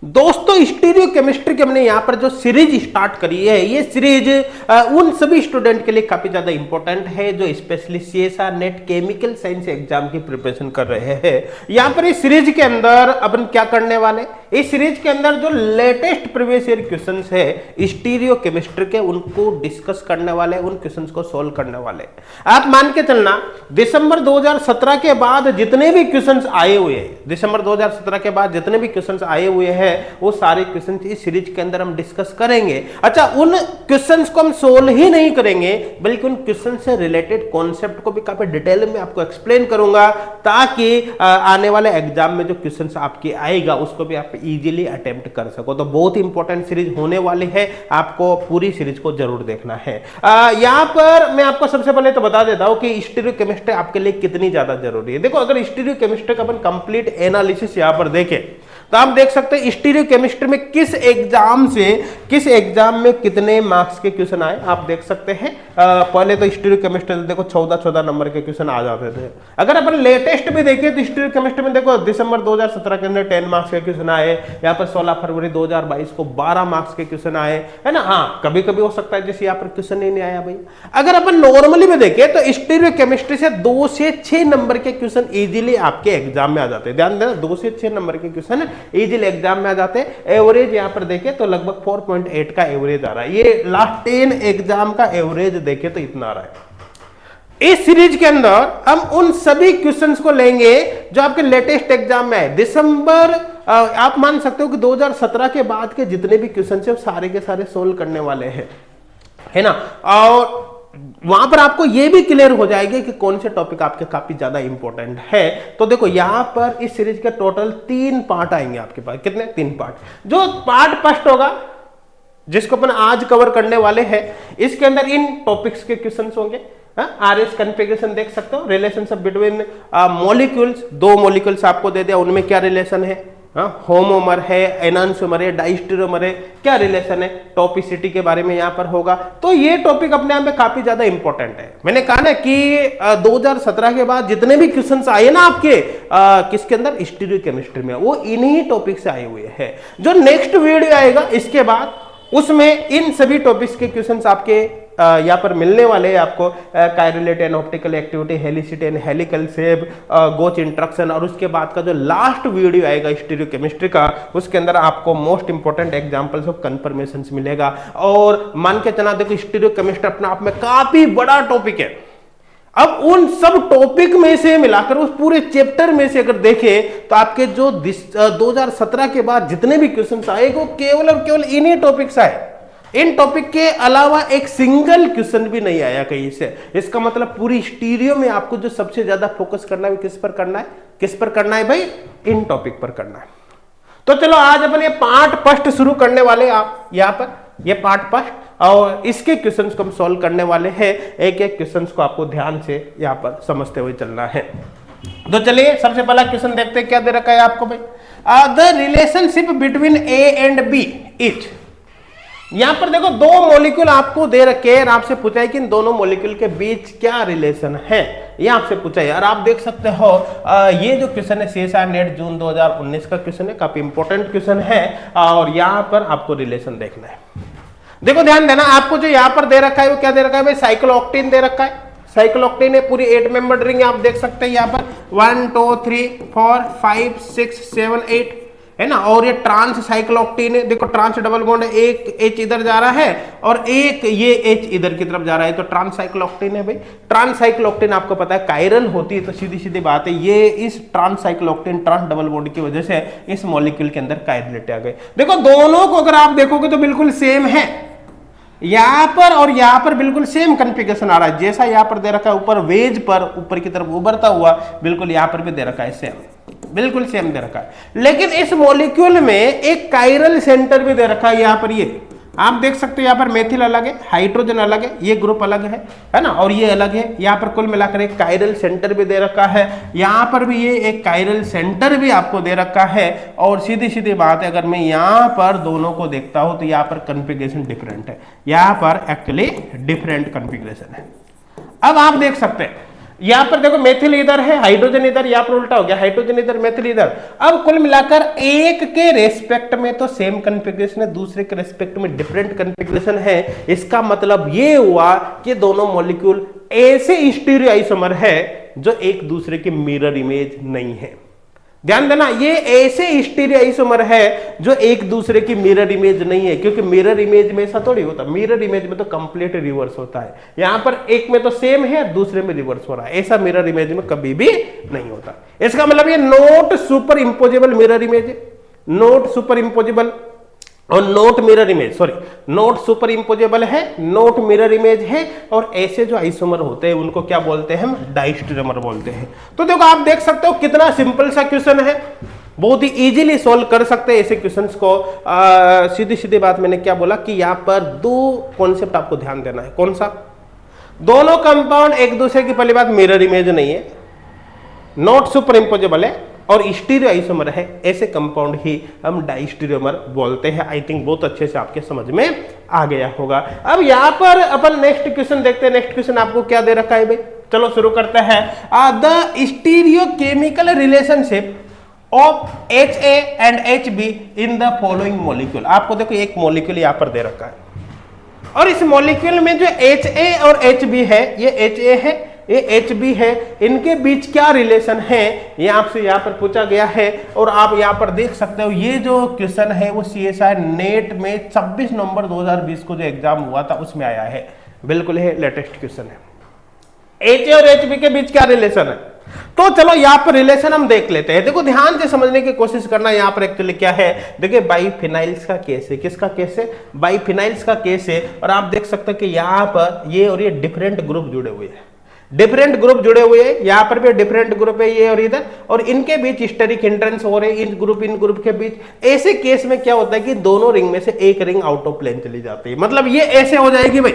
दोस्तों stereo chemistry की हमने यहाँ पर जो सीरीज स्टार्ट करी है, ये सीरीज उन सभी स्टूडेंट के लिए काफी ज्यादा इंपॉर्टेंट है जो specially CSR net chemical science exam की प्रिपरेशन कर रहे हैं। यहाँ पर इस सीरीज के अंदर अपन क्या करने वाले, इस सीरीज के अंदर जो लेटेस्ट प्रीवियस ईयर क्वेश्चंस है स्टीरियो केमिस्ट्री के, उनको डिस्कस करने वाले, उन क्वेश्चंस को सोल्व करने वाले। आप मान के चलना दिसंबर 2017 के बाद जितने भी क्वेश्चंस आए हुए हैं, दिसंबर 2017 के बाद जितने भी क्वेश्चंस आए हुए हैं वो सारे क्वेश्चंस इस सीरीज के अंदर हम डिस्कस करेंगे। अच्छा, उन क्वेश्चंस को हम सोल्व ही नहीं करेंगे बल्कि उन क्वेश्चन से रिलेटेड कॉन्सेप्ट को भी काफी डिटेल में आपको एक्सप्लेन करूंगा, ताकि आने वाले एग्जाम में जो क्वेश्चंस आपके आएगा उसको भी आप इजीली अटेम्प्ट कर सको। तो बहुत इंपॉर्टेंट सीरीज होने वाली है, आपको पूरी सीरीज को जरूर देखना है। यहां पर मैं आपको सबसे पहले तो बता देता हूं कि स्टीरियो केमिस्ट्री आपके लिए कितनी ज्यादा जरूरी है। देखो, अगर स्टीरियो केमिस्ट्री का अपन कंप्लीट एनालिसिस यहां पर देखें तो आप देख सकते हैं स्टीरियो केमिस्ट्री में किस एग्जाम में कितने मार्क्स के क्वेश्चन आए, आप देख सकते हैं। पहले तो स्टीरियो केमिस्ट्री देखो 14 नंबर के क्वेश्चन आ जाते थे। अगर अपन लेटेस्ट भी देखें तो स्टीरियो केमिस्ट्री में देखो दिसंबर 2017 के अंदर 10 मार्क्स के क्वेश्चन आए, यहाँ पर 16 फरवरी 2022 को 12 मार्क्स के क्वेश्चन आए, है ना। हाँ, कभी कभी हो सकता है जैसे यहाँ पर क्वेश्चन ही नहीं आया भाई। अगर अपन नॉर्मली में देखें तो स्टीरियो केमिस्ट्री से 2 से 6 नंबर के क्वेश्चन इजीली आपके एग्जाम में आ जाते हैं। ध्यान देना, 2 से 6 नंबर के क्वेश्चन इजीली एग्जाम में आ जाते हैं। एवरेज यहां पर देखें तो लगभग 4.8 का एवरेज आ रहा है। ये लास्ट 10 एग्जाम का एवरेज देखें तो इतना आ रहा है। इस सीरीज के अंदर हम उन सभी क्वेश्चंस को लेंगे जो आपके लेटेस्ट एग्जाम में है। दिसंबर आप मान सकते हो कि 2017 के बाद के जितने भी क्वेश्चन है सारे के सारे सोल्व करने वाले हैं, है ना। और वहां पर आपको यह भी क्लियर हो जाएगा कि कौन से टॉपिक आपके काफी ज्यादा इंपॉर्टेंट है। तो देखो, यहां पर इस सीरीज के टोटल 3 पार्ट आएंगे आपके पास। कितने? 3 पार्ट। जो पार्ट फर्स्ट होगा जिसको अपन आज कवर करने वाले हैं, इसके अंदर इन टॉपिक्स के क्वेश्चंस होंगे। आरएस कॉन्फ़िगरेशन देख सकते हो, रिलेशनशिप बिटवीन मॉलिक्यूल्स, 2 मॉलिक्यूल्स आपको दे दिया, उनमें क्या रिलेशन है, होमोमर है, एनांसोमर है, डाइस्टेरोमर है, क्या रिलेशन है, टॉपिसिटी के बारे में यहां पर होगा। तो ये टॉपिक अपने आप में काफी ज्यादा इंपॉर्टेंट है। मैंने कहा ना कि 2017 के बाद जितने भी क्वेश्चंस आए ना आपके किसके अंदर, स्टीरियो केमिस्ट्री में, वो इन्हीं टॉपिक से आए हुए हैं। जो नेक्स्ट वीडियो आएगा इसके बाद उसमें इन सभी टॉपिक्स के क्वेश्चंस आपके यहाँ पर मिलने वाले हैं आपको। Chirality and optical activity, helicity and helical shape, gauche interaction, और उसके बाद का जो लास्ट वीडियो आएगा स्टीरियो केमिस्ट्री का, उसके अंदर आपको most important examples of conformations मिलेगा। और मान के चला देखो, स्टीरियो केमिस्ट्री अपने आप में काफी बड़ा टॉपिक है। अब उन सब टॉपिक में से मिलाकर उस पूरे चैप्टर में से अगर देखें तो आपके जो 2017 के बाद जितने भी क्वेश्चन आए वो केवल और केवल इन्हीं टॉपिक से आए। इन टॉपिक के अलावा एक सिंगल क्वेश्चन भी नहीं आया कहीं से। इसका मतलब पूरी स्टीरियो में आपको जो सबसे ज्यादा फोकस करना है किस पर करना है, किस पर करना है भाई, इन टॉपिक पर करना है। तो चलो आज अपन ये पार्ट फर्स्ट शुरू करने वाले, आप यहां पर ये पार्ट फर्स्ट, और इसके क्वेश्चंस को हम सॉल्व करने वाले हैं। एक एक क्वेश्चंस को आपको ध्यान से यहां पर समझते हुए चलना है। तो चलिए सबसे पहला क्वेश्चन देखते हैं, क्या दे रखा है आपको भाई, the relationship between A and B is. यहां पर देखो 2 मॉलिक्यूल आपको दे रखे हैं और आपसे पूछा है कि इन दोनों मॉलिक्यूल के बीच क्या रिलेशन है, ये आपसे पूछा है। और आप देख सकते हो ये जो क्वेश्चन है सीएसआर नेट जून 2019 का क्वेश्चन है, काफी इंपॉर्टेंट क्वेश्चन है। और यहां पर आपको रिलेशन देखना है। देखो ध्यान देना, आपको जो यहां पर दे रखा है वो क्या दे रखा है भाई, साइक्लोऑक्टेन दे रखा है। साइक्लोऑक्टेन है, पूरी 8 मेंबर्ड रिंग आप देख सकते हैं यहाँ पर 1 2 3 4 5 6 7 8, है ना। और ये ट्रांस साइक्लोऑक्टेन है, देखो ट्रांस डबल बॉन्ड है, एक H इधर जा रहा है और एक ये H इधर की तरफ जा रहा है, तो ट्रांस साइक्लोऑक्टेन है भाई। ट्रांस साइक्लोऑक्टेन आपको पता है कायरल होती है, तो सीधी सीधी बात है ये इस ट्रांस साइक्लोऑक्टेन ट्रांस डबल बॉन्ड की वजह से इस मॉलिक्यूल के अंदर कायरलेट आ गए। देखो दोनों को अगर आप देखोगे तो बिल्कुल सेम है, यहां पर और यहां पर बिल्कुल सेम कॉन्फ़िगरेशन आ रहा है। जैसा यहां पर दे रखा है ऊपर वेज पर ऊपर की तरफ उभरता हुआ, बिल्कुल यहां पर भी दे रखा है सेम, बिल्कुल सेम दे रखा है। लेकिन इस मॉलिक्यूल में एक कायरल सेंटर भी दे रखा है। यहां पर ये आप देख सकते हो, यहाँ पर मेथिल अलग है, हाइड्रोजन अलग है, ये ग्रुप अलग है ना, और ये अलग है। यहाँ पर कुल मिलाकर एक कायरल सेंटर भी दे रखा है, यहाँ पर भी ये एक कायरल सेंटर भी आपको दे रखा है। और सीधी सीधी बात है, अगर मैं यहाँ पर दोनों को देखता हूं तो यहाँ पर कॉन्फ़िगरेशन डिफरेंट है, यहाँ पर एक्चुअली डिफरेंट कॉन्फ़िगरेशन है। अब आप देख सकते हैं यहां पर देखो मेथिल इधर है, हाइड्रोजन इधर, यहां पर उल्टा हो गया, हाइड्रोजन इधर मेथिल इधर। अब कुल मिलाकर एक के रेस्पेक्ट में तो सेम कॉन्फ़िगरेशन है, दूसरे के रेस्पेक्ट में डिफरेंट कॉन्फ़िगरेशन है। इसका मतलब ये हुआ कि दोनों मॉलिक्यूल ऐसे स्टीरियो आइसोमर है जो एक दूसरे के मिरर इमेज नहीं है। ध्यान देना, ये ऐसे स्टीरियो आइसोमर है जो एक दूसरे की मिरर इमेज नहीं है, क्योंकि मिरर इमेज में ऐसा थोड़ी होता, मिरर इमेज में तो कंप्लीट रिवर्स होता है। यहां पर एक में तो सेम है, दूसरे में रिवर्स हो रहा है, ऐसा मिरर इमेज में कभी भी नहीं होता। इसका मतलब ये not superimposable mirror image है, नॉट सुपर इंपोजेबल और not mirror image, sorry not superimposable है, नोट मिरर इमेज है। और ऐसे जो आइसोमर होते हैं उनको क्या बोलते हैं हम, डाइस्टेरियोमर बोलते हैं। तो देखो आप देख सकते हो कितना सिंपल सा क्वेश्चन है, बहुत ही इजीली सॉल्व कर सकते हैं ऐसे क्वेश्चंस को। सीधी सीधी बात मैंने क्या बोला कि यहाँ पर दो कॉन्सेप्ट आपको ध्यान देना है। कौन सा? दोनों कंपाउंड एक दूसरे की पहली बात मिरर इमेज नहीं है, नॉट सुपर इंपोजेबल है और स्टीरियो आइसोमर है, ऐसे कंपाउंड ही हम डाइस्टेरियोमर बोलते हैं। आई थिंक बहुत अच्छे से आपके समझ में आ गया होगा। अब यहाँ पर अपन नेक्स्ट क्वेश्चन देखते हैं। नेक्स्ट क्वेश्चन आपको क्या दे रखा है भाई, चलो शुरू करते हैं। The stereo chemical relationship of HA and HB in the following molecule. आपको देखो एक मॉलिक्यूल यहाँ पर दे रखा है और इस मॉलिक्यूल में जो HA और HB है, ये HA है, ये HB है, इनके बीच क्या रिलेशन है ये आपसे यहाँ पर पूछा गया है। और आप यहाँ पर देख सकते हो ये जो क्वेश्चन है वो CSI नेट में 26 नवंबर 2020 को जो एग्जाम हुआ था उसमें आया है, बिल्कुल है लेटेस्ट क्वेश्चन है। HA और HB के बीच क्या रिलेशन है, तो चलो यहाँ पर रिलेशन हम देख लेते हैं। देखो ध्यान से समझने की कोशिश करना। यहाँ पर एक्चुअली क्या है, देखिए बाइफिनाइल्स का केस है। किसका केस है? बाइफिनाइल्स का केस है। और आप देख सकते हैं कि यहाँ पर ये और ये डिफरेंट ग्रुप जुड़े हुए हैं, डिफरेंट ग्रुप जुड़े हुए हैं। यहाँ पर भी डिफरेंट ग्रुप है ये और इधर, और इनके बीच स्टेरिक हिंड्रेंस हो रहे हैं इन ग्रुप के बीच। ऐसे केस में क्या होता है कि दोनों रिंग में से एक रिंग आउट ऑफ प्लेन चली जाती है। मतलब ये ऐसे हो जाएगी भाई,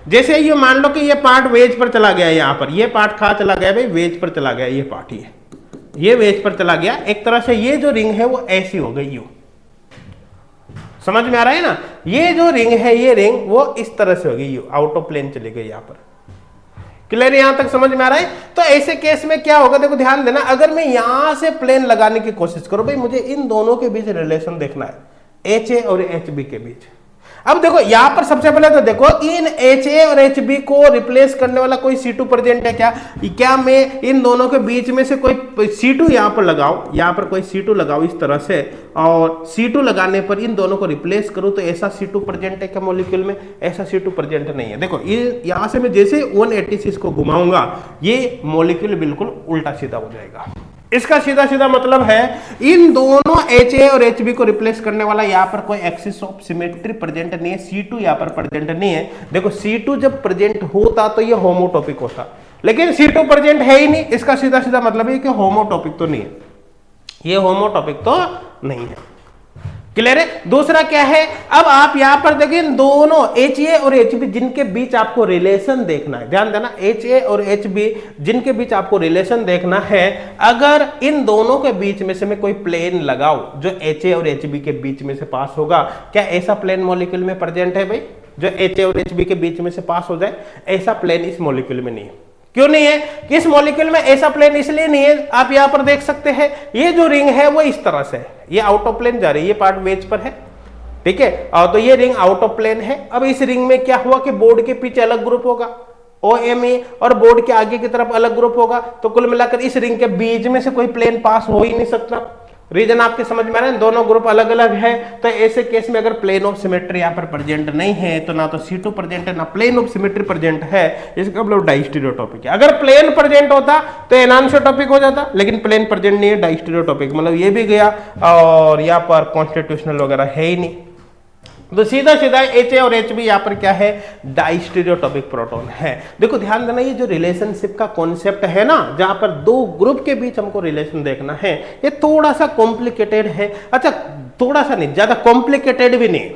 जैसे ये मान लो कि ये पार्ट वेज पर चला गया, यहाँ पर ये पार्ट कहाँ चला गया भाई, वेज पर चला गया। ये पार्ट ये वेज पर चला गया। एक तरह से ये जो रिंग है वो ऐसी हो गई, यूं समझ में आ रहा है ना। ये जो रिंग है ये रिंग वो इस तरह से हो गई, यूं आउट ऑफ प्लेन चली गई। यहाँ पर क्लियर, यहां तक समझ में आ रहा है। तो ऐसे केस में क्या होगा, देखो ध्यान देना, अगर मैं यहां से प्लेन लगाने की कोशिश करूं, भाई मुझे इन दोनों के बीच रिलेशन देखना है, HA और HB के बीच। अब देखो यहां पर सबसे पहले तो देखो इन HA और HB को रिप्लेस करने वाला कोई C2 प्रेजेंट है क्या मैं इन दोनों के बीच में से कोई C2 यहां पर लगाऊं, यहां पर कोई C2 लगाऊं इस तरह से, और C2 लगाने पर इन दोनों को रिप्लेस करूं तो ऐसा C2 प्रेजेंट है क्या मॉलिक्यूल में? ऐसा C2 प्रेजेंट नहीं है। देखो ये यहां से मैं जैसे 186 को घुमाऊंगा ये मॉलिक्यूल बिल्कुल उल्टा सीधा हो जाएगा। इसका सीधा सीधा मतलब है इन दोनों HA और HB को रिप्लेस करने वाला यहाँ पर कोई एक्सिस ऑफ सिमेट्री प्रेजेंट नहीं है, C2 यहाँ पर प्रेजेंट नहीं है। देखो C2 जब प्रेजेंट होता तो ये होमोटॉपिक होता, लेकिन C2 प्रेजेंट है ही नहीं। इसका सीधा सीधा मतलब है कि होमोटॉपिक तो नहीं है, ये होमोटॉपिक तो नहीं है। क्लियर है। दूसरा क्या है, अब आप यहां पर देखिए दोनों HA और HB जिनके बीच आपको रिलेशन देखना है, ध्यान देना, HA और HB जिनके बीच आपको रिलेशन देखना है, अगर इन दोनों के बीच में से मैं कोई प्लेन लगाऊं जो HA और HB के बीच में से पास होगा, क्या ऐसा प्लेन मॉलिक्यूल में प्रेजेंट है भाई जो HA और HB के बीच में से पास हो जाए? ऐसा प्लेन इस मॉलिक्यूल में नहीं है। क्यों नहीं है? किस मॉलिक्यूल में ऐसा प्लेन इसलिए नहीं है, आप यहां पर देख सकते हैं ये जो रिंग है वो इस तरह से है, ये आउट ऑफ प्लेन जा रही है, ये पार्ट वेज पर है, ठीक है, और तो ये रिंग आउट ऑफ प्लेन है। अब इस रिंग में क्या हुआ कि बोर्ड के पीछे अलग ग्रुप होगा OMe और बोर्ड के आगे की तरफ अलग ग्रुप होगा, तो कुल मिलाकर इस रिंग के बीच में से कोई प्लेन पास हो ही नहीं सकता। रीजन आपके समझ में आ रहा है, दोनों ग्रुप अलग अलग है। तो ऐसे केस में अगर प्लेन ऑफ सिमेट्री यहाँ पर प्रेजेंट नहीं है तो ना तो C2 प्रेजेंट है ना प्लेन ऑफ सिमेट्री प्रेजेंट है, इसका मतलब डाइस्टेरियोटॉपिक है। अगर प्लेन प्रेजेंट होता तो एनांसोटॉपिक हो जाता, लेकिन प्लेन प्रेजेंट नहीं है, डाइस्टेरियोटॉपिक, मतलब ये भी गया और यहाँ पर कॉन्स्टिट्यूशनल वगैरह है ही नहीं। तो सीधा सीधा HA और HB यहाँ पर क्या है, डाइस्टेरियोटॉपिक प्रोटॉन है। देखो ध्यान देना, ये जो रिलेशनशिप का कॉन्सेप्ट है ना, जहां पर दो ग्रुप के बीच हमको रिलेशन देखना है, ये थोड़ा सा कॉम्प्लिकेटेड है। अच्छा थोड़ा सा नहीं, ज्यादा कॉम्प्लिकेटेड भी नहीं।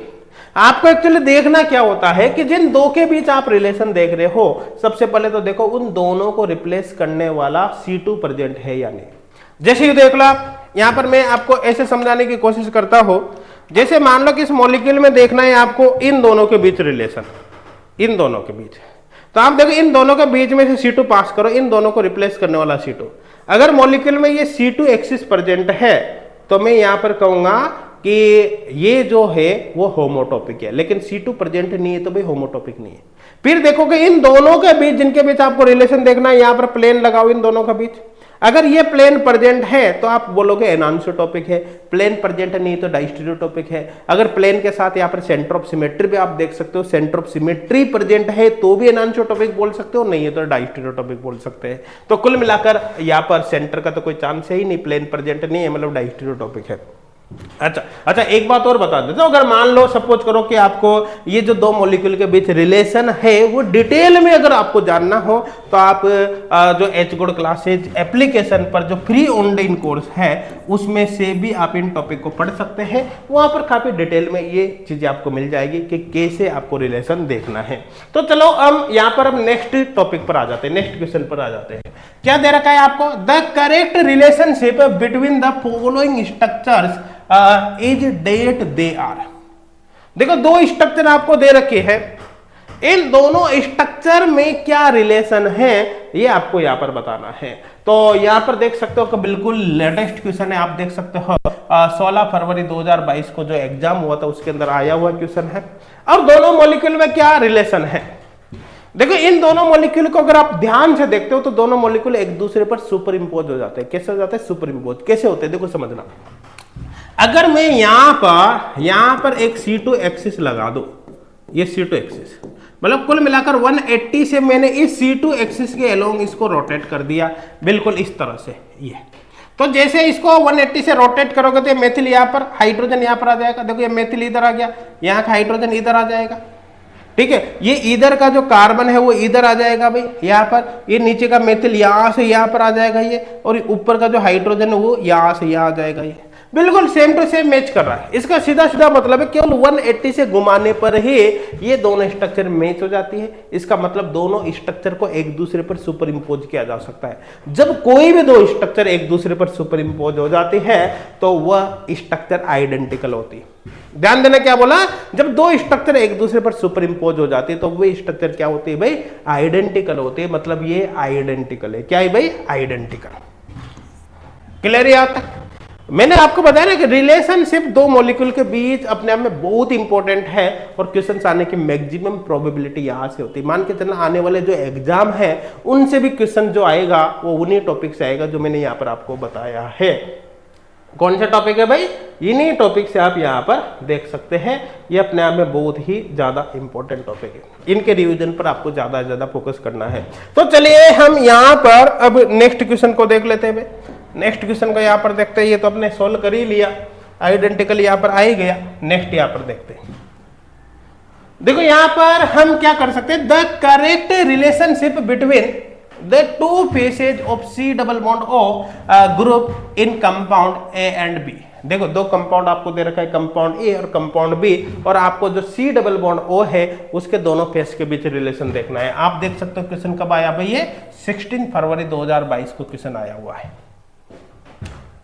आपको एक्चुअली देखना क्या होता है कि जिन दो के बीच आप रिलेशन देख रहे हो, सबसे पहले तो देखो उन दोनों को रिप्लेस करने वाला C2 प्रेजेंट है या नहीं। जैसे ही देख लो आप, यहां पर मैं आपको ऐसे समझाने की कोशिश करता हूं, जैसे मान लो कि इस मॉलिक्यूल में देखना है आपको इन दोनों के बीच रिलेशन, इन दोनों के बीच, तो आप देखो इन दोनों के बीच में से C2 पास करो, इन दोनों को रिप्लेस करने वाला C2। अगर मॉलिक्यूल में ये C2 एक्सिस प्रेजेंट है तो मैं यहां पर कहूंगा कि ये जो है वो होमोटॉपिक है, लेकिन C2 प्रेजेंट नहीं है तो भाई होमोटॉपिक नहीं है। फिर देखो कि इन दोनों के बीच, जिनके बीच आपको रिलेशन देखना है, यहां पर प्लेन लगाओ इन दोनों के बीच। अगर ये प्लेन प्रेजेंट है तो आप बोलोगे एनांसोटॉपिक है, प्लेन प्रेजेंट नहीं तो डाइस्टेरियोटॉपिक है। अगर प्लेन के साथ यहाँ पर सेंटर ऑफ सिमेट्री भी आप देख सकते हो, सेंटर ऑफ सिमेट्री प्रेजेंट है तो भी एनांसोटॉपिक बोल सकते हो, नहीं है तो डाइस्टेरियोटॉपिक बोल सकते हैं। तो कुल मिलाकर यहाँ पर सेंटर का तो कोई चांस है ही नहीं, प्लेन प्रेजेंट नहीं है, मतलब डाइस्टेरियोटॉपिक है। अच्छा, एक बात और बता देता हूं। अगर मान लो सपोज करो कि आपको ये जो दो मॉलिक्यूल के बीच रिलेशन है वो डिटेल में अगर आपको जानना हो तो आप जो एच गुड क्लासेज एप्लीकेशन पर जो फ्री ऑनलाइन कोर्स है उसमें से भी आप इन टॉपिक को पढ़ सकते हैं। वहां पर काफी डिटेल में ये चीजें आपको मिल जाएगी कि कैसे आपको रिलेशन देखना है। तो चलो हम यहाँ पर अब नेक्स्ट टॉपिक पर आ जाते हैं, नेक्स्ट क्वेश्चन पर आ जाते हैं। क्या दे रखा है आपको? The correct relationship between the following structures is that they are. देखो दो स्ट्रक्चर आपको दे रखे हैं, इन दोनों स्ट्रक्चर में क्या रिलेशन है ये आपको यहां पर बताना है। तो यहां पर देख सकते हो कि बिल्कुल लेटेस्ट क्वेश्चन है, आप देख सकते हो 16 फरवरी 2022 को जो एग्जाम हुआ था उसके अंदर आया हुआ क्वेश्चन है। और दोनों मॉलिक्यूल में क्या रिलेशन है? देखो इन दोनों मॉलिक्यूल को अगर आप ध्यान से देखते हो तो दोनों मॉलिक्यूल एक दूसरे पर सुपर इंपोज हो जाते हैं। कैसे हो जाते हैं? सुपर इंपोज कैसे होते हैं देखो समझना। अगर मैं यहां पर एक C2 एक्सिस लगा दूं, ये C2 एक्सिस मतलब कुल मिलाकर 180 से मैंने इस C2 एक्सिस के अलोंग इसको रोटेट कर दिया, बिल्कुल इस तरह से। ये तो जैसे इसको 180 से रोटेट करोगे तो ये मेथिल यहां पर, हाइड्रोजन यहां पर आ जाएगा। देखो ये मेथिल इधर आ गया, यहाँ का हाइड्रोजन इधर आ जाएगा, ठीक है। ये इधर का जो कार्बन है वो इधर आ जाएगा भाई यहाँ पर, ये नीचे का मेथिल यहाँ से यहाँ पर आ जाएगा ये, और ऊपर का जो हाइड्रोजन है वो यहाँ से यहाँ आ जाएगा। ये बिल्कुल सेम टू सेम मैच कर रहा है। इसका सीधा सीधा मतलब है केवल 180 से घुमाने पर ही ये दोनों स्ट्रक्चर मैच हो जाती है। इसका मतलब दोनों स्ट्रक्चर को एक दूसरे पर सुपर इंपोज किया जा सकता है। जब कोई भी दो स्ट्रक्चर एक दूसरे पर सुपर इंपोज हो जाती है तो वह स्ट्रक्चर आइडेंटिकल होती है। ध्यान देना क्या बोला, जब दो स्ट्रक्चर एक दूसरे पर सुपर इंपोज हो जाती है तो वे स्ट्रक्चर क्या होती है भाई? आइडेंटिकल होती है। मतलब ये आइडेंटिकल है। क्या है भाई? आइडेंटिकल। क्लियर है यहां तक? मैंने आपको बताया ना कि रिलेशनशिप दो मॉलिक्यूल के बीच अपने आप में बहुत इंपॉर्टेंट है और क्वेश्चन आने की मैक्सिमम प्रोबेबिलिटी यहां से होती है। मान के चलना आने वाले जो एग्जाम है उनसे भी क्वेश्चन जो आएगा वो उन्हीं टॉपिक से आएगा जो मैंने यहां पर आपको बताया है। कौन सा टॉपिक है भाई? इन्हीं टॉपिक से आप यहाँ पर देख सकते हैं। ये अपने आप में बहुत ही ज्यादा इंपॉर्टेंट टॉपिक है, इनके रिवीजन पर आपको ज्यादा से ज्यादा फोकस करना है। तो चलिए हम यहाँ पर अब नेक्स्ट क्वेश्चन को देख लेते हैं। नेक्स्ट क्वेश्चन को यहाँ पर देखते हैं। ये तो अपने सोल्व कर ही लिया, आइडेंटिकल यहाँ पर आ ही गया। नेक्स्ट यहाँ पर देखते हैं। देखो यहाँ पर हम क्या कर सकते हैं? The correct relationship between the two faces of C double bond O group in compound A and B। देखो दो कंपाउंड आपको दे रखा है, कंपाउंड ए और कंपाउंड बी, और आपको जो C डबल बॉन्ड O है उसके दोनों फेस के बीच रिलेशन देखना है। आप देख सकते हो क्वेश्चन कब आया भाई? ये 16 फरवरी 2022 को क्वेश्चन आया हुआ है।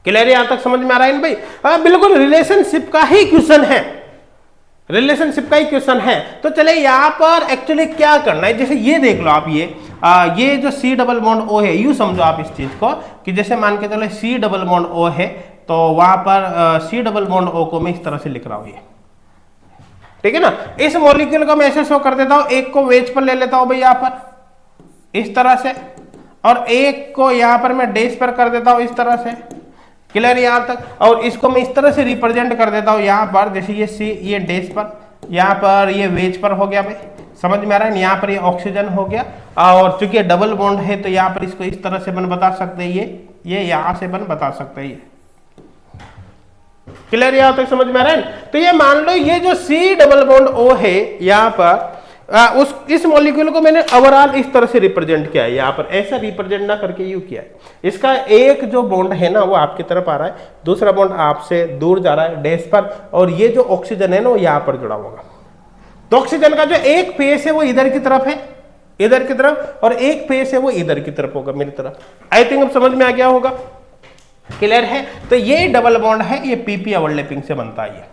क्लियर? यहां तक समझ में आ रहा है भाई? हाँ बिल्कुल रिलेशनशिप का ही क्वेश्चन है, रिलेशनशिप का ही क्वेश्चन है। तो चले यहां पर एक्चुअली क्या करना है, जैसे ये देख लो आप, ये जो C डबल बॉन्ड O है, यूं समझो आप इस चीज को कि जैसे मान के चलो C डबल बॉन्ड O है तो वहां पर C डबल बॉन्ड O को मैं इस तरह से लिख रहा हूं, ये ठीक है ना। इस मॉलिक्यूल को मैं ऐसे शो कर देता हूं, एक को वेज पर ले लेता हूं भाई यहाँ पर इस तरह से, और एक को यहाँ पर मैं डैश पर कर देता हूं इस तरह से। क्लियर यहां तक? और इसको मैं इस तरह से रिप्रेजेंट कर देता हूं यहाँ पर, जैसे ये C ये डैश पर, यहाँ पर ये वेज पर हो गया भाई, समझ में आ रहा है? यहाँ पर ये ऑक्सीजन हो गया, और चूंकि डबल बॉन्ड है तो यहाँ पर इसको इस तरह से बन बता सकते हैं, ये यहाँ से बन बता सकते हैं। क्लियर यहां तक समझ में आ रहा है? तो ये मान लो ये जो C डबल बॉन्ड O है यहाँ पर, इस मॉलिक्यूल को मैंने ओवरऑल इस तरह से रिप्रेजेंट किया है। यहाँ पर ऐसा रिप्रेजेंट ना करके यू किया है। इसका एक जो बॉन्ड है ना वो आपकी तरफ आ रहा है, दूसरा बॉन्ड आपसे दूर जा रहा है डैश पर, और ये जो ऑक्सीजन है ना वो यहाँ पर जुड़ा होगा। तो ऑक्सीजन का जो एक फेस है वो इधर की तरफ है, इधर की तरफ, और एक फेस है वो इधर की तरफ होगा, मेरी तरफ। आई थिंक अब समझ में आ गया होगा। क्लियर है? तो ये डबल बॉन्ड है, ये PP ओवरलैपिंग से बनता है।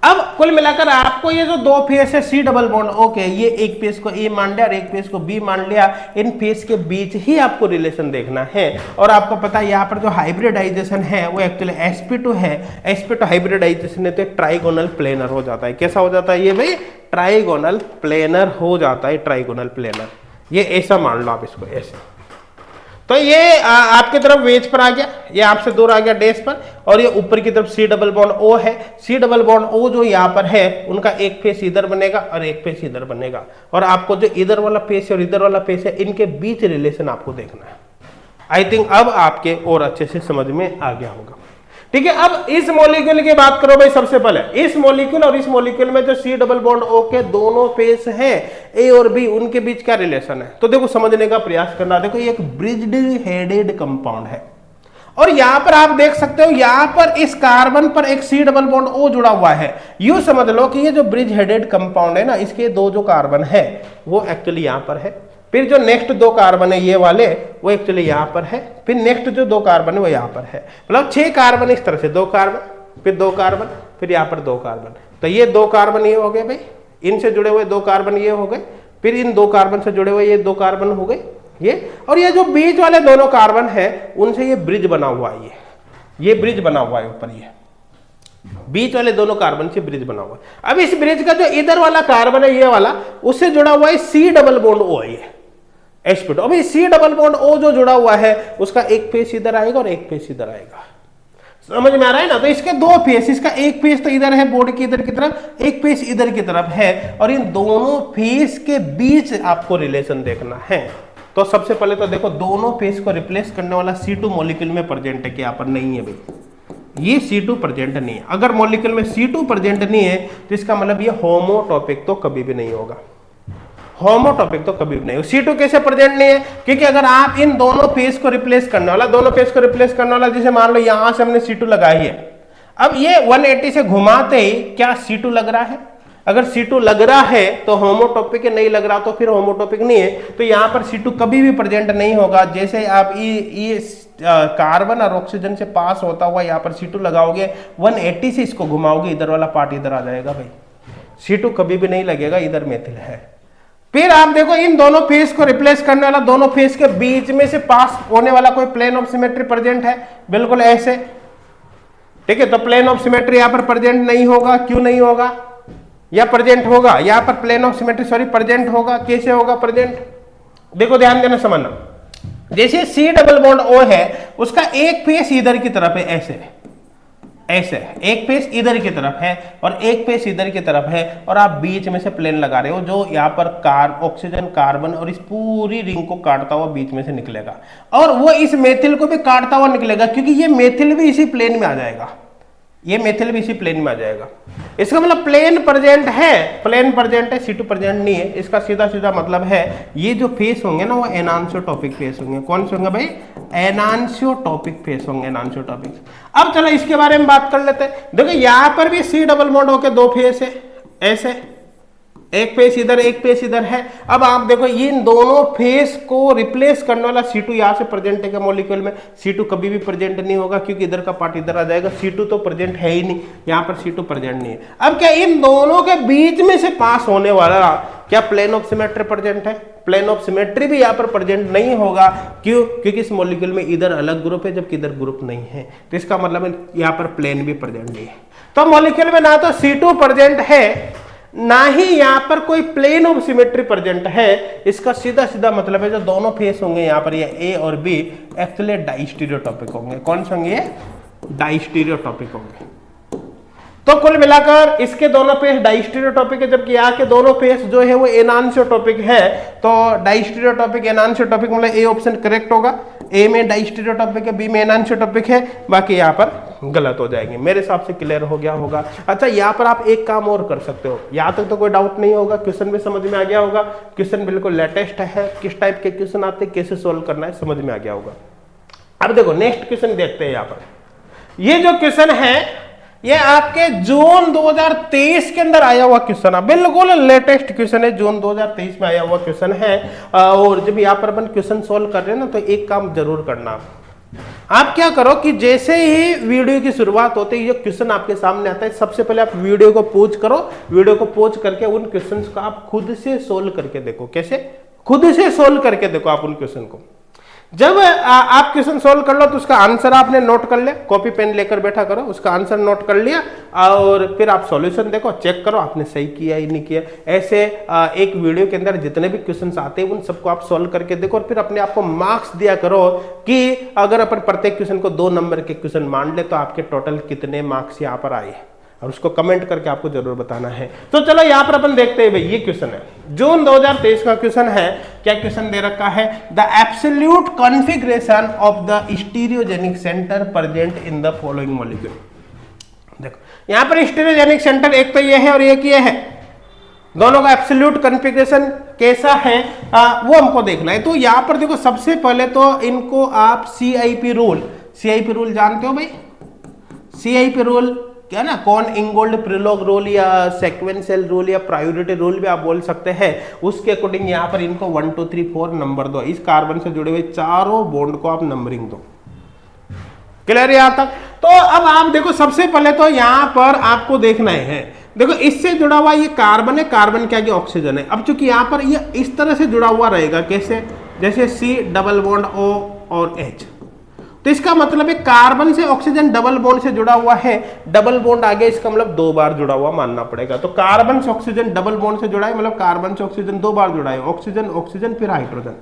अब कुल मिलाकर आपको ये जो दो फेस है सी डबल बॉन्ड ओके, ये एक फेस को ए मान लिया और एक फेस को बी मान लिया, इन फेस के बीच ही आपको रिलेशन देखना है। और आपको पता है यहाँ पर जो हाइब्रिडाइजेशन है वो एक्चुअली sp2 है, sp2 हाइब्रिडाइजेशन है तो ट्राइगोनल प्लेनर हो जाता है। कैसा हो जाता है ये भाई? ट्राइगोनल प्लेनर हो जाता है, ट्राइगोनल प्लेनर। ये ऐसा मान लो आप इसको ऐसे। तो ये आपकी तरफ वेज पर आ गया, ये आपसे दूर आ गया डैश पर, और ये ऊपर की तरफ सी डबल बॉन्ड ओ है। सी डबल बॉन्ड ओ जो यहाँ पर है उनका एक फेस इधर बनेगा और एक फेस इधर बनेगा, और आपको जो इधर वाला फेस है और इधर वाला फेस है इनके बीच रिलेशन आपको देखना है। आई थिंक अब आपके और अच्छे से समझ में आ गया होगा। ठीक है, अब इस मॉलिक्यूल की बात करो भाई। सबसे पहले इस मॉलिक्यूल और इस मॉलिक्यूल में जो सी डबल बॉन्ड ओ के दोनों फेस हैं ए और बी, उनके बीच क्या रिलेशन है? तो देखो समझने का प्रयास करना। देखो ये एक ब्रिज्ड हेडेड कंपाउंड है, और यहां पर आप देख सकते हो यहां पर इस कार्बन पर एक सी डबल बॉन्ड ओ जुड़ा हुआ है। यूं समझ लो कि ये जो ब्रिज हेडेड कंपाउंड है ना, इसके दो जो कार्बन है वो एक्चुअली यहां पर है, फिर जो नेक्स्ट दो कार्बन है ये वाले वो एक्चुअली यहां पर है, फिर नेक्स्ट जो दो कार्बन है वो यहां पर है। मतलब 6 कार्बन इस तरह से, 2 कार्बन, फिर 2 कार्बन, फिर यहां पर 2 कार्बन। तो ये 2 कार्बन ये हो गए भाई, इनसे जुड़े हुए 2 कार्बन ये हो गए, फिर इन 2 कार्बन से जुड़े हुए ये 2 कार्बन हो गए ये, और ये जो बीच वाले दोनों कार्बन है उनसे ये ब्रिज बना हुआ है, ये ब्रिज बना हुआ है ऊपर, ये बीच वाले दोनों कार्बन से ब्रिज बना हुआ है। अब इस ब्रिज का जो इधर वाला कार्बन है ये वाला, उससे जुड़ा हुआ है सी डबल बॉन्ड ओ है, sp2। अभी सी डबल बॉन्ड ओ जो जुड़ा हुआ है उसका एक फेस इधर आएगा और एक फेस इधर आएगा। समझ में आ रहा है ना? तो इसके दो फेस, इसका एक फेस तो इधर है बोर्ड की इधर की तरफ, एक फेस इधर की तरफ है, और इन दोनों फेस के बीच आपको रिलेशन देखना है। तो सबसे पहले तो देखो दोनों फेस को रिप्लेस करने वाला C2 मॉलिक्यूल में प्रेजेंट है कि यहाँ पर नहीं है भाई, ये C2 प्रेजेंट नहीं है। अगर मॉलिक्यूल में C2 प्रेजेंट नहीं है तो इसका मतलब ये होमोटॉपिक तो कभी भी नहीं होगा, होमोटॉपिक तो कभी भी नहीं। C2 कैसे प्रेजेंट नहीं है? क्योंकि अगर आप इन दोनों फेस को रिप्लेस करने वाला, दोनों फेस को रिप्लेस करने वाला, जैसे मान लो यहां से हमने C2 लगाई है, अब ये 180 से घुमाते ही क्या C2 लग रहा है? अगर C2 लग रहा है तो होमोटॉपिक है, नहीं लग रहा तो फिर होमोटॉपिक नहीं है। तो यहाँ पर C2 कभी भी प्रेजेंट नहीं होगा। जैसे आप ये कार्बन और ऑक्सीजन से पास होता हुआ यहाँ पर C2 लगाओगे, 180 से इसको घुमाओगे, इधर वाला पार्ट इधर आ जाएगा भाई, C2 कभी भी नहीं लगेगा, इधर मेथिल है। फिर आप देखो इन दोनों फेस को रिप्लेस करने वाला, दोनों फेस के बीच में से पास होने वाला कोई प्लेन ऑफ सिमेट्री प्रेजेंट है? बिल्कुल ऐसे, ठीक है। तो प्लेन ऑफ सिमेट्री यहाँ पर प्रेजेंट नहीं होगा, क्यों नहीं होगा? या प्रेजेंट होगा, यहाँ पर plane of symmetry sorry present होगा। कैसे होगा प्रेजेंट? देखो ध्यान देना, समझना। जैसे सी डबल बॉन्ड ओ है उसका एक फेस इधर की तरफ है, ऐसे ऐसे, एक फेस इधर की तरफ है और एक फेस इधर की तरफ है, और आप बीच में से प्लेन लगा रहे हो जो यहाँ पर ऑक्सीजन कार्बन और इस पूरी रिंग को काटता हुआ बीच में से निकलेगा, और वो इस मेथिल को भी काटता हुआ निकलेगा, क्योंकि ये मेथिल भी इसी प्लेन में आ जाएगा, ये मेथिल भी इसी प्लेन में आ जाएगा। इसका मतलब प्लेन प्रेजेंट है, प्लेन प्रेजेंट है, C2 प्रेजेंट नहीं है। इसका सीधा सीधा मतलब है ये जो फेस होंगे ना वो एनांशियोटॉपिक फेस होंगे। कौन से होंगे भाई? एनांशियोटॉपिक फेस होंगे, एनांशियोटॉपिक। अब चलो इसके बारे में बात कर लेते हैं। देखो यहां पर भी सी डबल बॉन्ड होके 2 फेस है, ऐसे एक फेस इधर एक फेस इधर है। अब आप देखो इन दोनों फेस को रिप्लेस करने वाला C2 यहां से प्रेजेंट है मॉलिक्यूल में, C2 कभी भी प्रेजेंट नहीं होगा क्योंकि इधर का पार्ट इधर आ जाएगा, C2 तो प्रेजेंट है ही नहीं, यहाँ पर C2 प्रेजेंट नहीं है। अब क्या इन दोनों के बीच में से पास होने वाला क्या प्लेन ऑफ सिमेट्री प्रेजेंट है? प्लेन ऑफ सिमेट्री भी यहाँ पर प्रेजेंट नहीं होगा। क्यों? क्योंकि इस मॉलिक्यूल में इधर अलग ग्रुप है जबकि इधर ग्रुप नहीं है, तो इसका मतलब यहाँ पर प्लेन भी प्रेजेंट नहीं है। तो मॉलिक्यूल में ना तो C2 प्रेजेंट है ना ही यहाँ पर कोई प्लेन ऑफ सिमेट्री प्रेजेंट है। इसका सीधा सीधा मतलब है जो दोनों फेस होंगे यहाँ पर ये A और B एक्चुअली डाइस्टीरियोटॉपिक होंगे। कौन से होंगे? डाइस्टीरियोटॉपिक होंगे। तो कुल मिलाकर इसके दोनों फेस डाइस्टीरियोटॉपिक है, जबकि यहाँ के दोनों फेस जो है वो एनांशियोटॉपिक है। तो डाइस्टीरियोटॉपिक एनांशियोटॉपिक मतलब ए ऑप्शन करेक्ट होगा। ए में डाइस्टीरियोटॉपिक है, बी में एनांशियोटॉपिक है, बाकी यहाँ पर गलत हो जाएंगे। मेरे हिसाब से क्लियर हो गया होगा। अच्छा यहाँ पर आप एक काम और कर सकते हो, यहाँ तक तो कोई डाउट नहीं होगा, क्वेश्चन भी समझ में आ गया होगा। क्वेश्चन बिल्कुल लेटेस्ट है, किस टाइप के क्वेश्चन आते हैं, कैसे सोल्व करना है समझ में आ गया होगा। अब देखो नेक्स्ट क्वेश्चन देखते हैं। यहाँ पर ये जो क्वेश्चन है ये आपके जून 2023 के अंदर आया हुआ क्वेश्चन है, बिल्कुल लेटेस्ट क्वेश्चन है, जून 2023 में आया हुआ क्वेश्चन है। और जब यहाँ पर अपन क्वेश्चन सोल्व कर रहे हैं ना तो एक काम जरूर करना, आप क्या करो कि जैसे ही वीडियो की शुरुआत होते ही ये क्वेश्चन आपके सामने आता है, सबसे पहले आप वीडियो को पॉज करो, वीडियो को पॉज करके उन क्वेश्चंस को आप खुद से सोल्व करके देखो। कैसे? खुद से सोल्व करके देखो आप उन क्वेश्चन को। जब आप क्वेश्चन सोल्व कर लो तो उसका आंसर आपने नोट कर ले, कॉपी पेन लेकर बैठा करो, उसका आंसर नोट कर लिया और फिर आप सॉल्यूशन देखो, चेक करो आपने सही किया या नहीं किया। ऐसे एक वीडियो के अंदर जितने भी क्वेश्चंस आते हैं उन सबको आप सोल्व करके देखो और फिर अपने आप को मार्क्स दिया करो कि अगर अपन प्रत्येक क्वेश्चन को 2 नंबर के क्वेश्चन मान ले तो आपके टोटल कितने मार्क्स यहाँ पर आए, और उसको कमेंट करके आपको जरूर बताना है। तो चलो यहाँ पर अपन देखते हैं भाई, ये क्वेश्चन है जून 2023 का क्वेश्चन है। क्या क्वेश्चन दे रखा है? The absolute configuration of the stereogenic centre present in the following molecule. देखो यहाँ पर स्टीरियोजेनिक सेंटर एक तो ये है और एक ये है, दोनों का एब्सोल्यूट कॉन्फ़िगरेशन कैसा है वो हमको देखना है। तो यहाँ पर देखो सबसे पहले तो इनको आप CIP रूल जानते हो भाई? CIP रूल क्या ना, कौन इंगोल्ड प्रिलोग रूल या सेक्वेंशियल रूल या प्रायोरिटी रूल भी आप बोल सकते हैं। उसके अकॉर्डिंग यहाँ पर इनको 1 2 3 4 नंबर दो, इस कार्बन से जुड़े हुए चारों बॉन्ड को आप नंबरिंग दो। क्लियर है यहाँ तक? तो अब आप देखो सबसे पहले तो यहाँ पर आपको देखना है, देखो इससे जुड़ा हुआ ये कार्बन है, कार्बन के आगे ऑक्सीजन है। अब चूंकि यहाँ पर ये इस तरह से जुड़ा हुआ रहेगा, कैसे? जैसे C डबल बॉन्ड O और H, तो इसका मतलब है कार्बन से ऑक्सीजन डबल बॉन्ड से जुड़ा हुआ है, डबल बॉन्ड आगे इसका मतलब 2 बार जुड़ा हुआ मानना पड़ेगा। तो कार्बन से ऑक्सीजन डबल बॉन्ड से जुड़ा है, मतलब कार्बन से ऑक्सीजन 2 बार जुड़ा है, ऑक्सीजन ऑक्सीजन फिर हाइड्रोजन।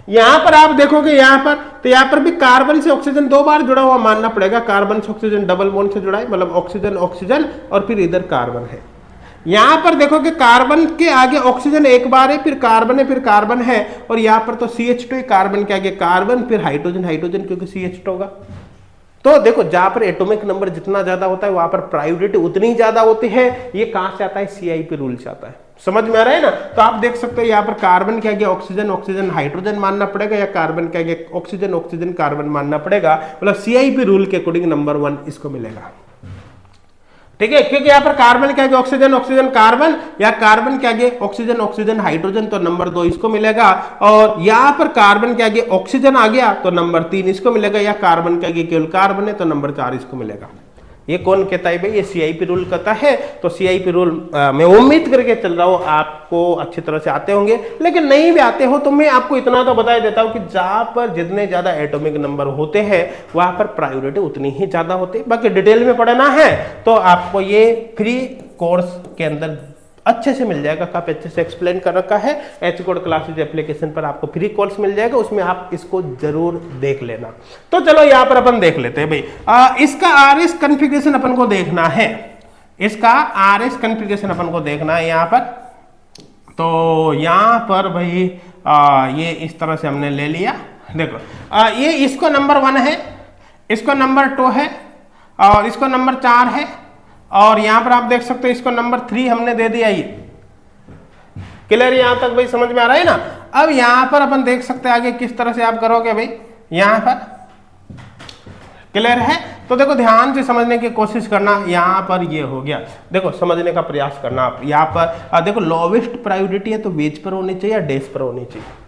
यहां पर आप देखोगे यहां पर, तो यहां पर भी कार्बन से ऑक्सीजन 2 बार जुड़ा हुआ मानना पड़ेगा, कार्बन से ऑक्सीजन डबल बॉन्ड से जुड़ा है, मतलब ऑक्सीजन ऑक्सीजन और फिर इधर कार्बन है। यहां पर देखो कि कार्बन के आगे ऑक्सीजन 1 बार है, फिर कार्बन है, फिर कार्बन है, और यहां पर तो CH2 है, कार्बन के आगे कार्बन, फिर हाइड्रोजन हाइड्रोजन क्योंकि CH2 होगा। तो देखो जहां पर एटॉमिक नंबर जितना ज्यादा होता है वहां पर प्रायोरिटी उतनी ज्यादा होती है। ये कहां से आता है? CIP रूल से आता है। समझ में आ रहा है ना? तो आप देख सकते हो यहाँ पर कार्बन के आगे ऑक्सीजन ऑक्सीजन हाइड्रोजन मानना पड़ेगा, या कार्बन के आगे ऑक्सीजन ऑक्सीजन कार्बन मानना पड़ेगा, मतलब CIP रूल के अकॉर्डिंग नंबर 1 इसको मिलेगा। ठीक है, क्योंकि यहाँ पर कार्बन के आगे ऑक्सीजन ऑक्सीजन कार्बन, या कार्बन के आगे ऑक्सीजन ऑक्सीजन हाइड्रोजन, तो नंबर 2 इसको मिलेगा। और यहाँ पर कार्बन के आगे ऑक्सीजन आ गया तो नंबर 3 इसको मिलेगा, या कार्बन के आगे केवल कार्बन है तो नंबर 4 इसको मिलेगा। ये कौन कहता है भाई? ये CIP रूल कहता है। तो CIP रूल मैं उम्मीद करके चल रहा हूँ आपको अच्छी तरह से आते होंगे, लेकिन नहीं भी आते हो तो मैं आपको इतना तो बता देता हूँ कि जहां पर जितने ज्यादा एटॉमिक नंबर होते हैं वहां पर प्रायोरिटी उतनी ही ज्यादा होती है। बाकी डिटेल में पढ़ना है तो आपको ये फ्री कोर्स के अंदर अच्छे से मिल जाएगा, काफी अच्छे से एक्सप्लेन कर रखा है। एच कोड क्लासेज एप्लीकेशन पर आपको फ्री कोर्स मिल जाएगा, उसमें आप इसको जरूर देख लेना। तो चलो यहाँ पर अपन देख लेते हैं भाई, इसका RS कॉन्फ़िगरेशन अपन को देखना है, इसका RS कॉन्फ़िगरेशन अपन को देखना है यहाँ पर। तो यहाँ पर भाई ये इस तरह से हमने ले लिया। देखो ये इसको नंबर 1 है, इसको नंबर 2 है, और इसको नंबर 4 है, और यहां पर आप देख सकते हो इसको नंबर 3 हमने दे दिया। ये क्लियर यहां तक भाई? समझ में आ रहा है ना? अब यहां पर अपन देख सकते हैं आगे किस तरह से आप करोगे भाई, यहां पर क्लियर है? तो देखो ध्यान से समझने की कोशिश करना। यहां पर ये हो गया, देखो समझने का प्रयास करना आप। यहां पर देखो लोवेस्ट प्रायोरिटी है तो वेज पर होनी चाहिए या डेज पर होनी चाहिए।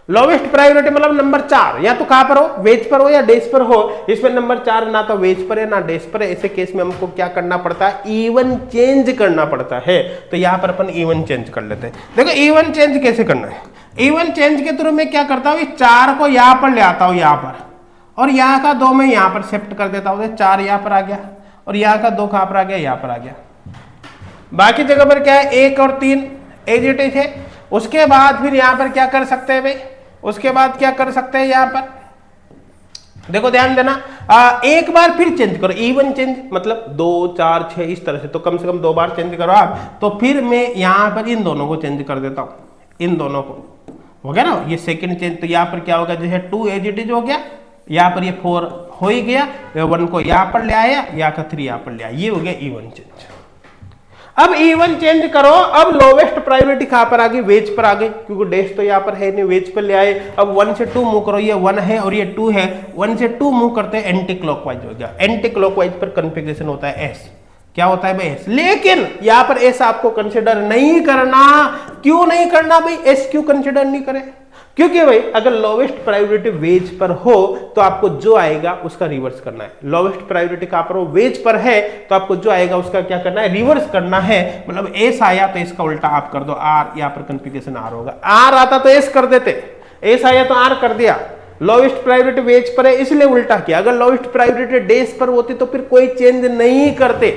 लोवेस्ट प्रायोरिटी मतलब नंबर 4, या तो कहां पर हो? वेज पर हो या डेज पर हो। इसमें नंबर 4 ना तो वेज पर है ना डेज पर है। ऐसे केस में हमको क्या करना पड़ता है? इवन चेंज करना पड़ता है। तो यहां पर अपन इवन चेंज कर लेते हैं। देखो इवन चेंज कैसे करना है? इवन चेंज के थ्रू मैं क्या करता हूं? 4 को यहां पर ले आता हूं यहां पर, और यहाँ का 2 मैं यहां पर शिफ्ट कर देता हूं। 4 यहां पर आ गया, और यहाँ का 2 कहां पर आ गया? यहां पर आ गया। बाकी जगह पर क्या है? 1 और 3 एज इट इज है। उसके बाद फिर यहां पर क्या कर सकते हैं भाई? उसके बाद क्या कर सकते हैं यहां पर? देखो ध्यान देना, एक बार फिर चेंज करो। इवन चेंज मतलब 2 4 6 इस तरह से, तो कम से कम 2 बार चेंज करो आप। तो फिर मैं यहां पर इन दोनों को चेंज कर देता हूं, इन दोनों को हो गया ना। ये सेकंड चेंज, तो यहां पर क्या होगा? जैसे 2 एज इट इज हो गया, यहां पर ये 4 हो ही गया, 1 को यहां पर ले आया, यहाँ का 3 यहां पर ले आया। ये हो गया इवन चेंज। अब इवन चेंज करो। अब लोवेस्ट प्रायोरिटी कहां पर आ गई? वेज पर आ गई, क्योंकि डेश तो यहां पर है नहीं, वेज पर ले आए। अब 1 से 2 मूव करो, ये 1 है और ये 2 है। 1 से 2 मूव करते हैं, एंटी क्लॉकवाइज हो गया। एंटी क्लॉकवाइज पर कॉन्फ़िगरेशन होता है एस। क्या होता है भाई? एस। लेकिन यहां पर एस आपको कंसिडर नहीं करना। क्यों नहीं करना भाई? एस क्यों कंसिडर नहीं करें? क्योंकि भाई अगर लोवेस्ट प्रायोरिटी वेज पर हो तो आपको जो आएगा उसका रिवर्स करना है। लोवेस्ट प्रायोरिटी कहां पर हो, वेज पर है, तो आपको जो आएगा उसका क्या करना है, रिवर्स करना है। मतलब एस आया तो इसका उल्टा आप कर दो आर, यहां पर कॉन्फ़िगरेशन आर होगा। आर आता तो एस कर देते, एस आया तो आर कर दिया। लोवेस्ट प्रायोरिटी वेज पर है इसलिए उल्टा किया। अगर लोवेस्ट प्रायोरिटी डेज पर होती तो फिर कोई चेंज नहीं करते,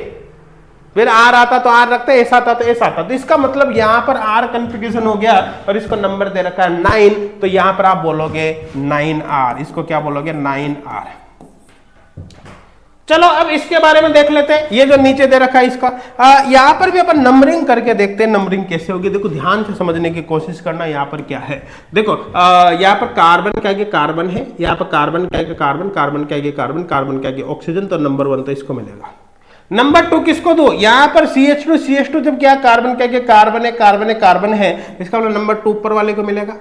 फिर आर आता तो आर रखते, एस आता तो एस आता। तो इसका मतलब यहां पर आर कॉन्फ़िगरेशन हो गया और इसको नंबर दे रखा है 9, तो यहां पर आप बोलोगे 9R, इसको क्या बोलोगे 9R। चलो अब इसके बारे में देख लेते हैं, ये जो नीचे दे रखा है इसका यहां पर भी अपन नंबरिंग करके देखते हैं नंबरिंग कैसे होगी। देखो ध्यान से समझने की कोशिश करना, यहां पर क्या है देखो, यहां पर कार्बन क्या कार्बन है, यहां पर कार्बन क्या कार्बन, कार्बन क्या कार्बन, कार्बन क्या ऑक्सीजन, तो नंबर 1 तो इसको मिलेगा। नंबर 2 किसको दो, यहां पर CH2 जब क्या कार्बन क्या कार्बन है, कार्बन है, कार्बन है, इसका मतलब नंबर 2 ऊपर वाले को मिलेगा।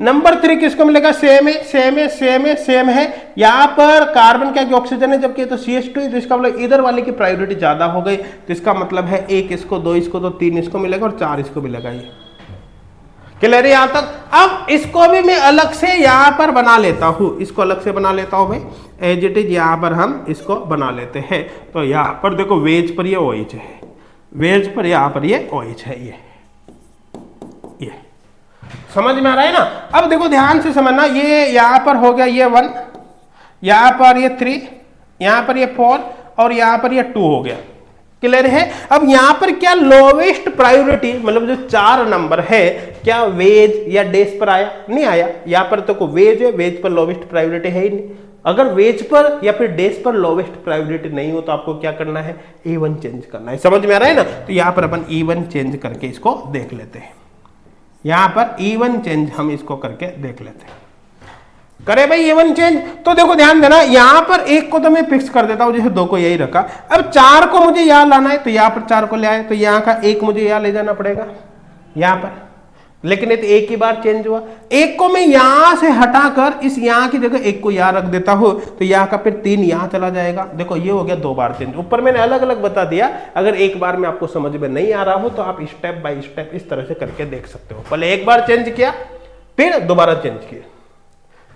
नंबर 3 किसको मिलेगा, सेम है, सेम है, सेम है, सेम है। यहां पर कार्बन क्या ऑक्सीजन है जबकि तो CH2 है, तो इसका मतलब इधर वाले की प्रायोरिटी ज्यादा हो गई, तो इसका मतलब है 1 इसको, 2 इसको, तो 3 इसको मिलेगा और 4 इसको मिलेगा। ये क्लियर है यहां तक। अब इसको भी मैं अलग से यहां पर बना लेता हूं, इसको अलग से बना लेता हूं भाई, एज इट इज यहां पर हम इसको बना लेते हैं। तो यहां पर देखो वेज पर ये OH है, वेज पर यहां पर ये OH है, ये समझ में आ रहा है ना। अब देखो ध्यान से समझना, ये यहां पर हो गया ये 1, यहां पर ये 3, यहां पर ये 4 और यहां पर ये 2 हो गया। क्लियर है। अब यहां पर क्या लोवेस्ट प्रायोरिटी मतलब जो 4 नंबर है क्या वेज या डेज पर आया, नहीं आया। यहां पर तो वेज है, वेज पर लोवेस्ट प्रायोरिटी है ही नहीं। अगर वेज पर या फिर डेज पर लोवेस्ट प्रायोरिटी नहीं हो तो आपको क्या करना है, E1 चेंज करना है। समझ में आ रहा है ना। तो यहां पर अपन E1 चेंज करके इसको देख लेते हैं, यहां पर E1 चेंज हम इसको करके देख लेते हैं। करे भाई E1 चेंज, तो देखो ध्यान देना, यहां पर 1 को तो मैं फिक्स कर देता हूं, जैसे 2 को यही रखा। अब 4 को मुझे यहां लाना है, तो यहां पर 4 को ले आए, तो यहां का 1 मुझे यहां ले जाना पड़ेगा यहां पर, लेकिन ये तो एक ही बार चेंज हुआ। 1 को मैं यहां से हटाकर इस यहां की जगह 1 को यहां रख देता हूं, तो यहां का फिर 3 यहां चला जाएगा। देखो ये हो गया 2 बार चेंज। ऊपर मैंने अलग अलग बता दिया, अगर एक बार में आपको समझ में नहीं आ रहा हो तो आप स्टेप बाय स्टेप इस तरह से करके देख सकते हो। पहले एक बार चेंज किया, फिर दोबारा चेंज किया।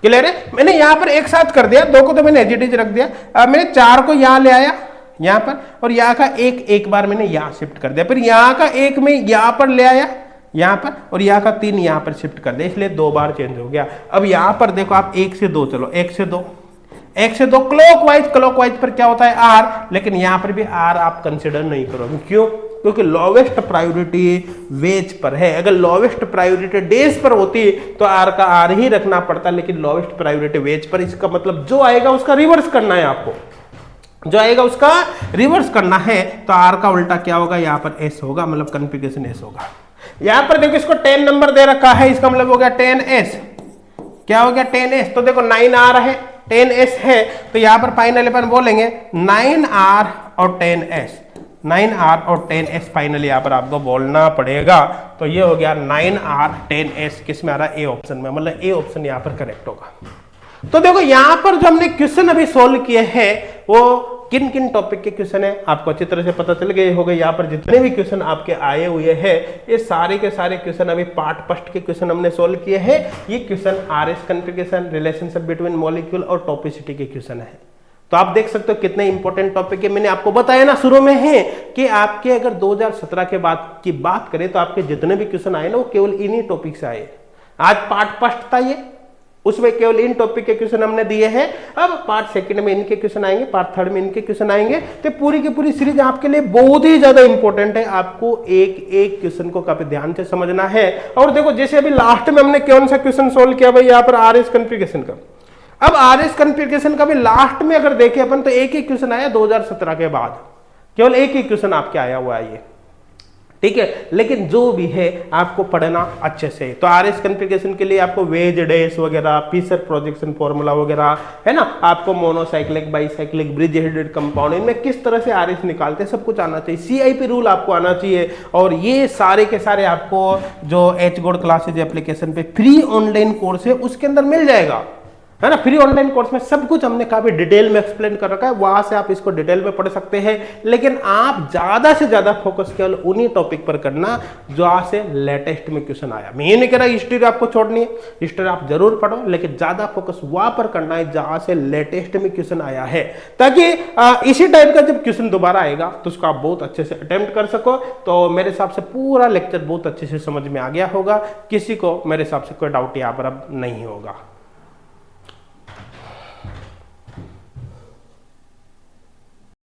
क्लियर है। मैंने यहां पर एक साथ कर दिया, 2 को तो मैंने एज रख दिया। अब मैंने 4 को यहां ले आया यहां पर, और यहां का एक बार मैंने यहां शिफ्ट कर दिया, फिर यहां का 1 में यहां पर ले आया यहां पर, और यहां का 3 यहां पर शिफ्ट कर दिया, इसलिए 2 बार चेंज हो गया। अब यहां पर देखो आप 1 से 2 चलो, 1 से 2, 1 से 2 क्लॉकवाइज पर क्या होता है R, लेकिन यहां पर भी R आप कंसिडर नहीं करोगे। क्यों? क्योंकि लोवेस्ट प्रायोरिटी वेज पर है। अगर लोवेस्ट प्रायोरिटी डेज पर होती तो R का R ही रखना पड़ता, लेकिन लोवेस्ट प्रायोरिटी वेज पर, इसका मतलब जो आएगा उसका रिवर्स करना है आपको, जो आएगा उसका रिवर्स करना है। तो R का उल्टा क्या होगा, यहां पर S होगा, मतलब कॉन्फ़िगरेशन S होगा। यहां पर देखो इसको 10 नंबर दे रखा है, इसका मतलब हो गया 10S। क्या हो गया 10S, तो देखो 9R है, 10S है, तो यहां पर फाइनली अपन बोलेंगे 9R और 10S, 9R और 10S फाइनली यहां पर आपको बोलना पड़ेगा। तो ये हो गया 9R 10S, किस में आ रहा है, ए ऑप्शन में, मतलब ए ऑप्शन यहां पर करेक्ट होगा। तो देखो यहां पर जो हमने क्वेश्चन अभी सोल्व किए हैं वो किन किन टॉपिक के क्वेश्चन है आपको अच्छी तरह से पता चल गए होंगे। यहाँ पर जितने भी क्वेश्चन आपके आए हुए हैं ये सारे के सारे क्वेश्चन अभी पार्ट फर्स्ट के क्वेश्चन हमने सोल्व किए हैं। ये question RS configuration, relationship between molecule और टॉपिसिटी के क्वेश्चन है। तो आप देख सकते हो कितने इंपॉर्टेंट टॉपिक है। मैंने आपको बताया ना शुरू में है कि आपके अगर 2017 के बाद की बात करें तो आपके जितने भी क्वेश्चन आए ना वो केवल इन्हीं टॉपिक से आए। आज पार्ट फर्स्ट था ये, उसमें केवल इन टॉपिक के क्वेश्चन हमने दिए हैं। अब पार्ट सेकंड में इनके क्वेश्चन आएंगे, पार्ट थर्ड में इनके क्वेश्चन आएंगे। तो पूरी की पूरी सीरीज आपके लिए बहुत ही ज्यादा इंपॉर्टेंट है। आपको एक एक क्वेश्चन को काफी ध्यान से समझना है। और देखो जैसे अभी लास्ट में हमने कौन सा क्वेश्चन सोल्व किया भाई, यहाँ पर RS कॉन्फ़िगरेशन का। अब RS कॉन्फ़िगरेशन का भी लास्ट में अगर देखें अपन तो एक ही क्वेश्चन आया 2017 के बाद, केवल एक ही क्वेश्चन आपके आया हुआ है ये, ठीक है। लेकिन जो भी है आपको पढ़ना अच्छे से। तो RS कॉन्फ़िगरेशन के लिए आपको वेज डेस वगैरह, फिशर प्रोजेक्शन फॉर्मूला वगैरह है ना, आपको monocyclic, bicyclic, bridge headed compound, इनमें किस तरह से RS निकालते हैं सब कुछ आना चाहिए। CIP रूल आपको आना चाहिए। और ये सारे के सारे आपको जो HGOD क्लासेज एप्लीकेशन पे फ्री ऑनलाइन कोर्स है उसके अंदर मिल जाएगा। है ना। फ्री ऑनलाइन कोर्स में सब कुछ हमने काफी डिटेल में एक्सप्लेन कर रखा है, वहां से आप इसको डिटेल में पढ़ सकते हैं। लेकिन आप ज्यादा से ज्यादा फोकस केवल उन्हीं टॉपिक पर करना जो आज से लेटेस्ट में क्वेश्चन आया। मैं ये नहीं कह रहा हिस्ट्री आपको छोड़नी है, हिस्ट्री आप जरूर पढ़ो, लेकिन ज्यादा फोकस वहां पर करना है जहां से लेटेस्ट में क्वेश्चन आया है, ताकि इसी टाइप का जब क्वेश्चन दोबारा आएगा तो उसको आप बहुत अच्छे से अटेम्प्ट कर सको। तो मेरे हिसाब से पूरा लेक्चर बहुत अच्छे से समझ में आ गया होगा, किसी को मेरे हिसाब से कोई डाउट यहाँ पर अब नहीं होगा।